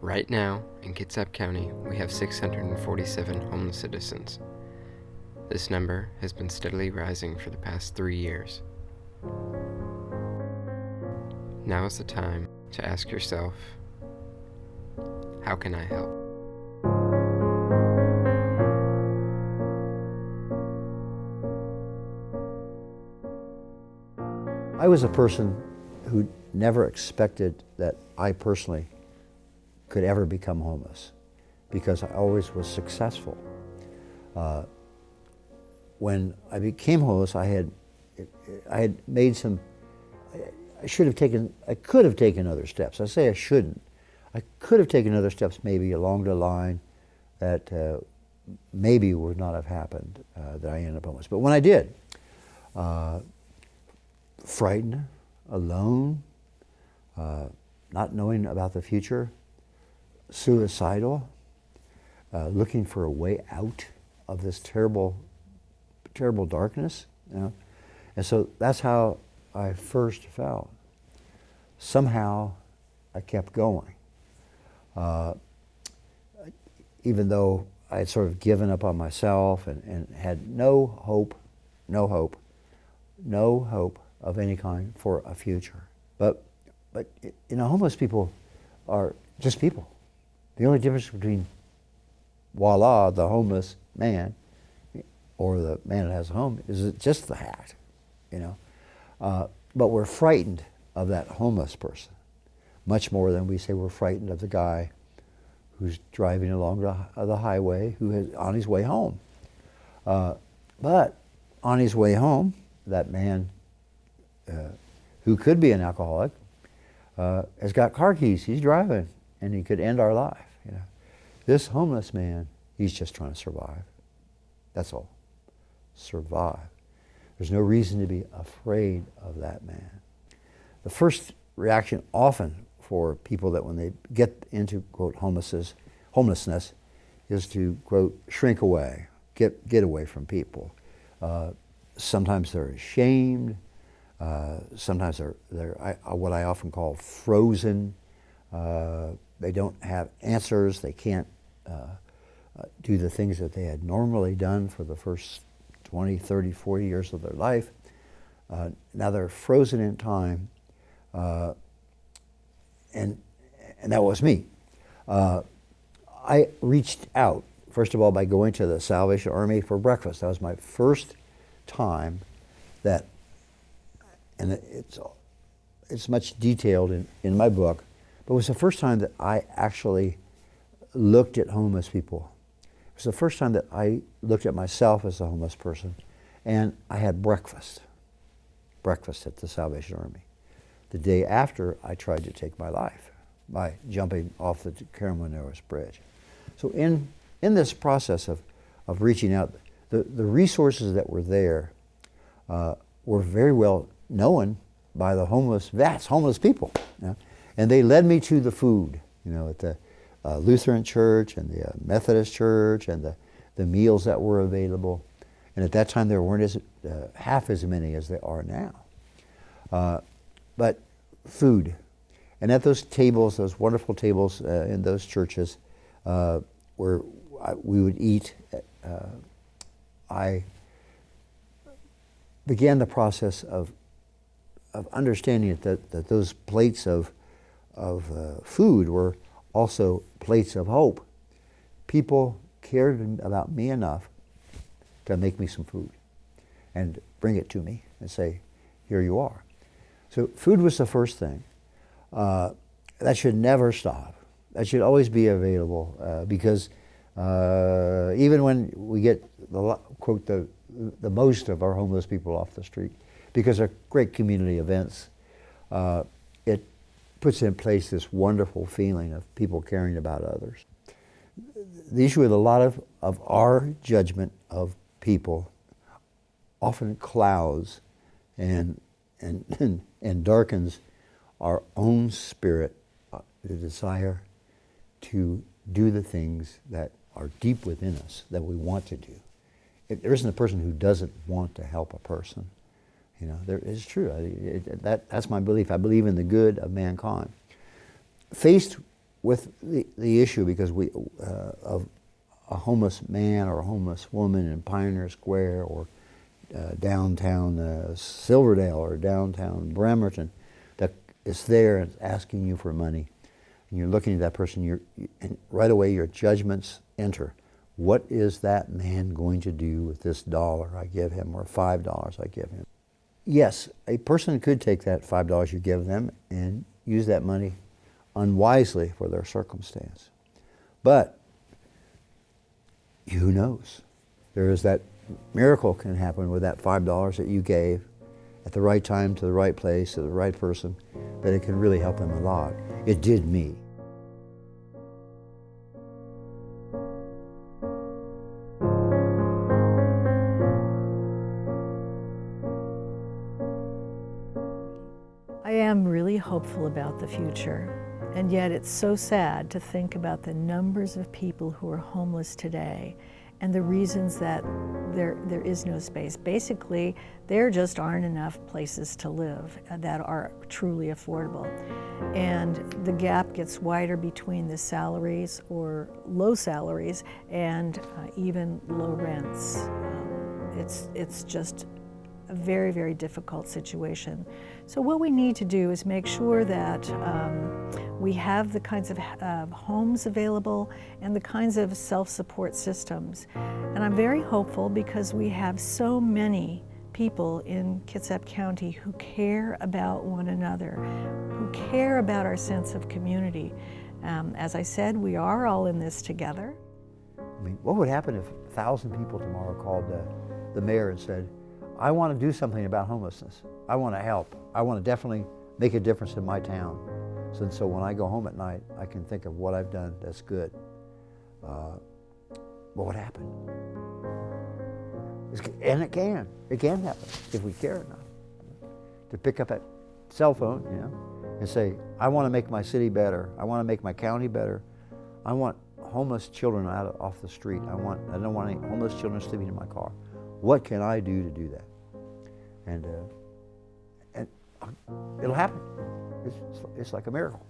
Right now, in Kitsap County, we have 647 homeless citizens. This number has been steadily rising for the past 3 years. Now is the time to ask yourself, how can I help? I was a person who never expected that I personally could ever become homeless because I always was successful. When I became homeless, I had made some, I could have taken other steps. I say I shouldn't. I could have taken other steps maybe along the line that maybe would not have happened, that I ended up homeless. But when I did, frightened, alone, not knowing about the future, suicidal, looking for a way out of this terrible, terrible darkness. And so that's how I first felt. Somehow I kept going. Even though I had sort of given up on myself and had no hope of any kind for a future. But homeless people are just people. The only difference between voila, the homeless man, or the man that has a home, is just the hat, But we're frightened of that homeless person much more than we say we're frightened of the guy who's driving along the highway who is on his way home. But on his way home, that man who could be an alcoholic has got car keys. He's driving, and he could end our life. This homeless man, he's just trying to survive. That's all. Survive. There's no reason to be afraid of that man. The first reaction often for people that when they get into, quote, homelessness is to, quote, shrink away, get away from people. Sometimes they're ashamed. Sometimes they're what I often call frozen. They don't have answers. They can't do the things that they had normally done for the first 20, 30, 40 years of their life. Now they're frozen in time, and that was me. I reached out, first of all, by going to the Salvation Army for breakfast. That was my first time that, and it's much detailed in my book, but it was the first time that I actually looked at homeless people. It was the first time that I looked at myself as a homeless person, and I had breakfast at the Salvation Army. The day after, I tried to take my life by jumping off the Carmel-Narrows Bridge. So in this process of reaching out, the resources that were there were very well known by the homeless people. And they led me to the food, at the Lutheran church and the Methodist church and the meals that were available. And at that time there weren't half as many as there are now. But food. And at those tables, those wonderful tables in those churches where we would eat, I began the process of understanding that those plates of food were also plates of hope. People cared about me enough to make me some food and bring it to me and say, here you are. So food was the first thing. That should never stop. That should always be available because even when we get, quote, the most of our homeless people off the street, because of great community events, it puts in place this wonderful feeling of people caring about others. The issue with a lot of our judgment of people often clouds and darkens our own spirit, the desire to do the things that are deep within us that we want to do. There isn't a person who doesn't want to help a person. It's true. That's my belief. I believe in the good of mankind. Faced with the issue, because of a homeless man or a homeless woman in Pioneer Square or downtown Silverdale or downtown Bremerton that is there and asking you for money, and you're looking at that person, and right away your judgments enter. What is that man going to do with this $1 I give him or $5 I give him? Yes, a person could take that $5 you give them and use that money unwisely for their circumstance. But who knows? There is that miracle can happen with that $5 that you gave at the right time, to the right place, to the right person, that it can really help them a lot. It did me. I am really hopeful about the future, and yet it's so sad to think about the numbers of people who are homeless today and the reasons that there is no space. Basically, there just aren't enough places to live that are truly affordable. And the gap gets wider between the salaries or low salaries and even low rents. It's just a very, very difficult situation. So what we need to do is make sure that we have the kinds of homes available and the kinds of self-support systems. And I'm very hopeful because we have so many people in Kitsap County who care about one another, who care about our sense of community. As I said, we are all in this together. I mean, what would happen if 1,000 people tomorrow called the mayor and said, I want to do something about homelessness. I want to help. I want to definitely make a difference in my town. So when I go home at night, I can think of what I've done that's good. What would happen? And it can happen if we care enough. To pick up that cell phone, and say, I want to make my city better. I want to make my county better. I want homeless children off the street. I don't want any homeless children sleeping in my car. What can I do to do that? And it'll happen. It's like a miracle.